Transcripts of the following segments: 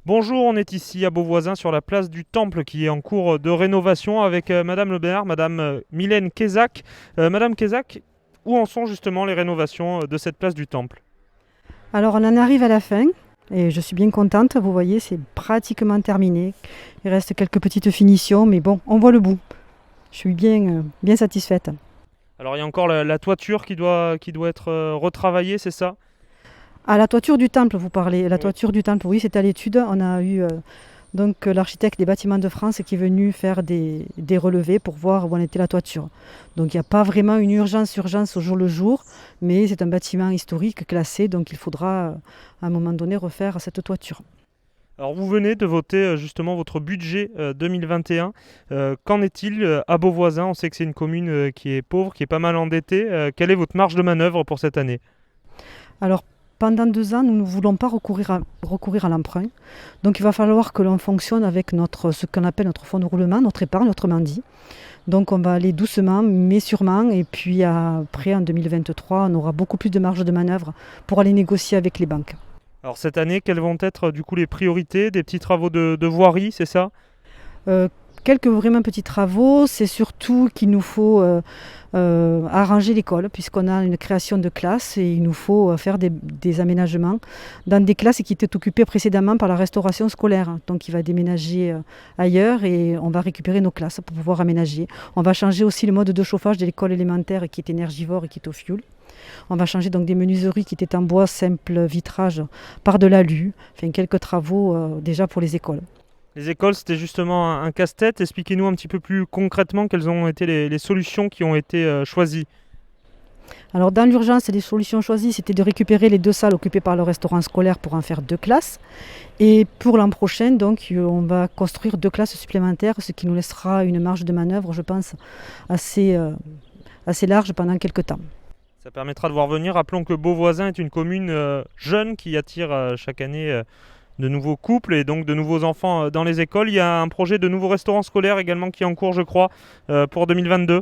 Bonjour, on est ici à Beauvoisin sur la place du Temple qui est en cours de rénovation avec Madame le maire, Madame Mylène Kézac. Madame Kézac, où en sont justement les rénovations de cette place du Temple? Alors on en arrive à la fin et je suis bien contente. Vous voyez, c'est pratiquement terminé. Il reste quelques petites finitions, mais bon, on voit le bout. Je suis bien satisfaite. Alors il y a encore la toiture qui doit être retravaillée, c'est ça? À la toiture du temple, vous parlez. La Oui. toiture du temple, oui, c'est à l'étude. On a eu l'architecte des bâtiments de France qui est venu faire des relevés pour voir où en était la toiture. Donc il n'y a pas vraiment une urgence au jour le jour, mais c'est un bâtiment historique classé, donc il faudra à un moment donné refaire cette toiture. Alors vous venez de voter justement votre budget 2021. Qu'en est-il à Beauvoisin? On sait que c'est une commune qui est pauvre, qui est pas mal endettée. Quelle est votre marge de manœuvre pour cette année? Alors, pendant 2 ans, nous ne voulons pas recourir à l'emprunt. Donc, il va falloir que l'on fonctionne avec ce qu'on appelle notre fonds de roulement, notre épargne, autrement dit. Donc, on va aller doucement, mais sûrement. Et puis, après, en 2023, on aura beaucoup plus de marge de manœuvre pour aller négocier avec les banques. Alors cette année, quelles vont être du coup les priorités? Des petits travaux de voirie, c'est ça? Euh, Quelques vraiment petits travaux, c'est surtout qu'il nous faut arranger l'école, puisqu'on a une création de classes et il nous faut faire des aménagements dans des classes qui étaient occupées précédemment par la restauration scolaire. Donc il va déménager ailleurs et on va récupérer nos classes pour pouvoir aménager. On va changer aussi le mode de chauffage de l'école élémentaire qui est énergivore et qui est au fioul. On va changer donc des menuiseries qui étaient en bois simple vitrage par de l'alu. Enfin, quelques travaux déjà pour les écoles. Les écoles, c'était justement un casse-tête. Expliquez-nous un petit peu plus concrètement quelles ont été les solutions qui ont été choisies. Alors dans l'urgence, les solutions choisies, c'était de récupérer les 2 salles occupées par le restaurant scolaire pour en faire 2 classes. Et pour l'an prochain, donc, on va construire 2 classes supplémentaires, ce qui nous laissera une marge de manœuvre, je pense, assez large pendant quelques temps. Ça permettra de voir venir. Rappelons que Beauvoisin est une commune jeune qui attire chaque année de nouveaux couples et donc de nouveaux enfants dans les écoles. Il y a un projet de nouveau restaurant scolaire également qui est en cours, je crois, pour 2022.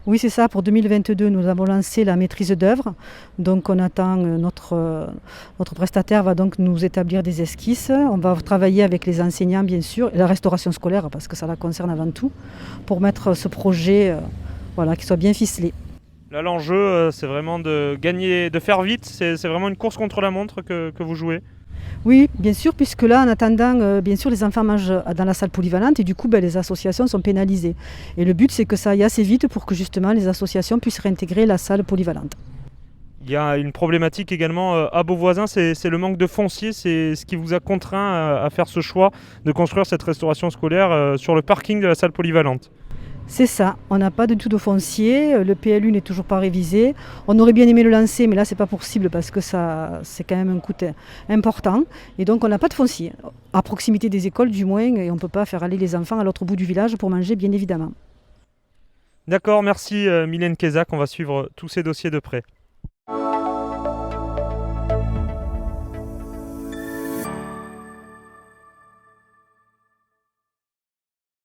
Oui, c'est ça. Pour 2022, nous avons lancé la maîtrise d'œuvre. Donc, on attend notre prestataire va donc nous établir des esquisses. On va travailler avec les enseignants, bien sûr, et la restauration scolaire, parce que ça la concerne avant tout, pour mettre ce projet, voilà, qui soit bien ficelé. Là, l'enjeu, c'est vraiment de gagner, de faire vite. C'est vraiment une course contre la montre que vous jouez. Oui, bien sûr, puisque là, en attendant, bien sûr, les enfants mangent dans la salle polyvalente et du coup, les associations sont pénalisées. Et le but, c'est que ça aille assez vite pour que justement les associations puissent réintégrer la salle polyvalente. Il y a une problématique également à Beauvoisin, c'est le manque de foncier. C'est ce qui vous a contraint à faire ce choix de construire cette restauration scolaire sur le parking de la salle polyvalente. C'est ça, on n'a pas du tout de foncier, le PLU n'est toujours pas révisé. On aurait bien aimé le lancer, mais là, c'est pas possible parce que ça, c'est quand même un coût important. Et donc, on n'a pas de foncier, à proximité des écoles du moins, et on ne peut pas faire aller les enfants à l'autre bout du village pour manger, bien évidemment. D'accord, merci Mylène Kézac. On va suivre tous ces dossiers de près.